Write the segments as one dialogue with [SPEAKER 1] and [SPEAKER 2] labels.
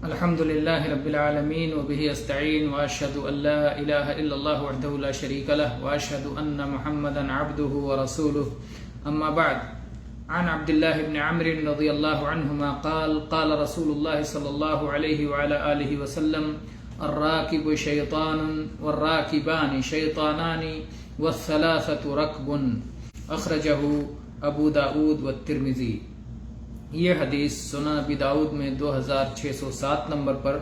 [SPEAKER 1] الحمد لله رب العالمين وبه استعين واشهد ان لا اله الا الله وحده لا شريك له واشهد ان محمدا عبده ورسوله اما بعد. عن عبد الله بن عمرو رضي الله عنهما قال قال رسول الله صلى الله عليه وعلى اله وسلم: الراكب شيطان والراكبان شيطانان والثلاثة ركب. اخرجه ابو داود والترمذی. یہ حدیث سنن ابی داؤد میں 2607 نمبر پر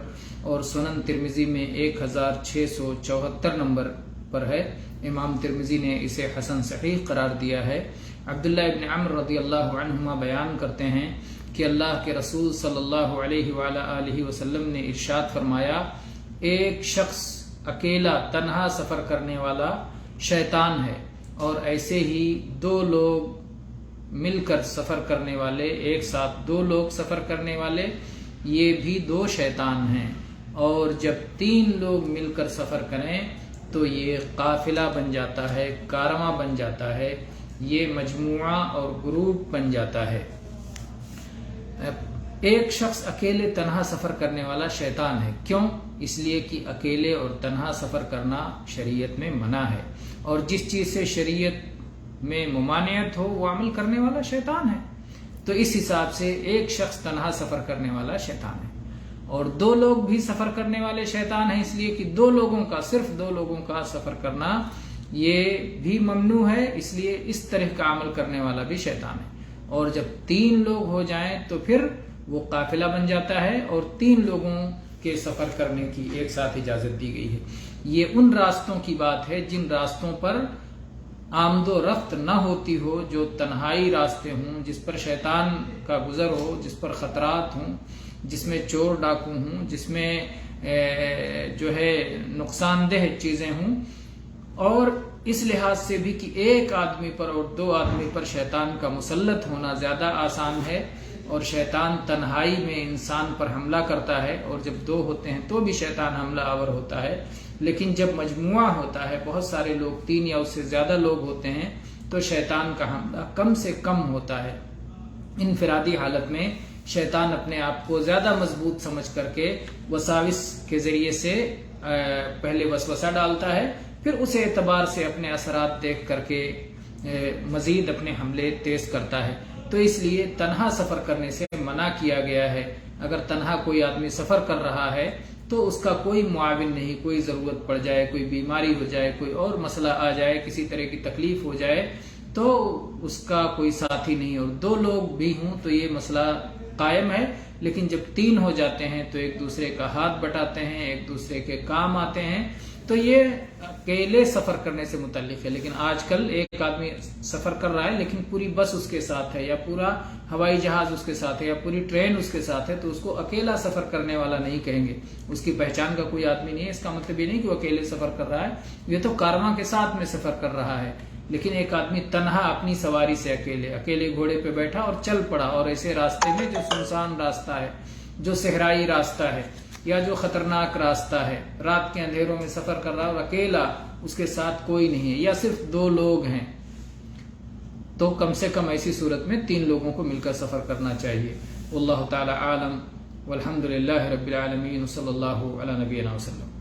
[SPEAKER 1] اور سنن ترمذی میں 1674 نمبر پر ہے. امام ترمذی نے اسے حسن صحیح قرار دیا ہے. عبداللہ ابن عمرو رضی اللہ عنہما بیان کرتے ہیں کہ اللہ کے رسول صلی اللہ علیہ وآلہ وسلم نے ارشاد فرمایا: ایک شخص اکیلا تنہا سفر کرنے والا شیطان ہے، اور ایسے ہی دو لوگ مل کر سفر کرنے والے، ایک ساتھ دو لوگ سفر کرنے والے، یہ بھی دو شیطان ہیں. اور جب تین لوگ مل کر سفر کریں تو یہ قافلہ بن جاتا ہے، کارواں بن جاتا ہے، یہ مجموعہ اور گروپ بن جاتا ہے. ایک شخص اکیلے تنہا سفر کرنے والا شیطان ہے. کیوں؟ اس لیے کہ اکیلے اور تنہا سفر کرنا شریعت میں منع ہے، اور جس چیز سے شریعت میں ممانعت ہو وہ عمل کرنے والا شیطان ہے. تو اس حساب سے ایک شخص تنہا سفر کرنے والا شیطان ہے، اور دو لوگ بھی سفر کرنے والے شیطان ہیں، اس لیے کہ صرف دو لوگوں کا سفر کرنا یہ بھی ممنوع ہے، اس لیے اس طرح کا عمل کرنے والا بھی شیطان ہے. اور جب تین لوگ ہو جائیں تو پھر وہ قافلہ بن جاتا ہے، اور تین لوگوں کے سفر کرنے کی ایک ساتھ اجازت دی گئی ہے. یہ ان راستوں کی بات ہے جن راستوں پر آمد و رفت نہ ہوتی ہو، جو تنہائی راستے ہوں، جس پر شیطان کا گزر ہو، جس پر خطرات ہوں، جس میں چور ڈاکو ہوں، جس میں جو ہے نقصان دہ چیزیں ہوں. اور اس لحاظ سے بھی کہ ایک آدمی پر اور دو آدمی پر شیطان کا مسلط ہونا زیادہ آسان ہے، اور شیطان تنہائی میں انسان پر حملہ کرتا ہے، اور جب دو ہوتے ہیں تو بھی شیطان حملہ آور ہوتا ہے. لیکن جب مجموعہ ہوتا ہے، بہت سارے لوگ، تین یا اس سے زیادہ لوگ ہوتے ہیں، تو شیطان کا حملہ کم سے کم ہوتا ہے. انفرادی حالت میں شیطان اپنے آپ کو زیادہ مضبوط سمجھ کر کے وساوس کے ذریعے سے پہلے وسوسہ ڈالتا ہے، پھر اس اعتبار سے اپنے اثرات دیکھ کر کے مزید اپنے حملے تیز کرتا ہے. تو اس لیے تنہا سفر کرنے سے منع کیا گیا ہے. اگر تنہا کوئی آدمی سفر کر رہا ہے تو اس کا کوئی معاون نہیں، کوئی ضرورت پڑ جائے، کوئی بیماری ہو جائے، کوئی اور مسئلہ آ جائے، کسی طرح کی تکلیف ہو جائے تو اس کا کوئی ساتھی نہیں. اور دو لوگ بھی ہوں تو یہ مسئلہ قائم ہے. لیکن جب تین ہو جاتے ہیں تو ایک دوسرے کا ہاتھ بٹاتے ہیں، ایک دوسرے کے کام آتے ہیں. تو یہ اکیلے سفر کرنے سے متعلق ہے. لیکن آج کل ایک آدمی سفر کر رہا ہے لیکن پوری بس اس کے ساتھ ہے، یا پورا ہوائی جہاز اس کے ساتھ ہے، یا پوری ٹرین اس کے ساتھ ہے، تو اس کو اکیلا سفر کرنے والا نہیں کہیں گے. اس کی پہچان کا کوئی آدمی نہیں ہے. اس کا مطلب یہ نہیں کہ وہ اکیلے سفر کر رہا ہے، یہ تو کارواں کے ساتھ میں سفر کر رہا ہے. لیکن ایک آدمی تنہا اپنی سواری سے اکیلے گھوڑے پہ بیٹھا اور چل پڑا، اور ایسے راستے میں جو سنسان راستہ ہے، جو صحرائی راستہ ہے، یا جو خطرناک راستہ ہے، رات کے اندھیروں میں سفر کر رہا اور اکیلا، اس کے ساتھ کوئی نہیں ہے، یا صرف دو لوگ ہیں، تو کم سے کم ایسی صورت میں تین لوگوں کو مل کر سفر کرنا چاہیے. واللہ تعالی عالم، والحمد للہ رب العالمین، صلی اللہ علی نبینا وسلم.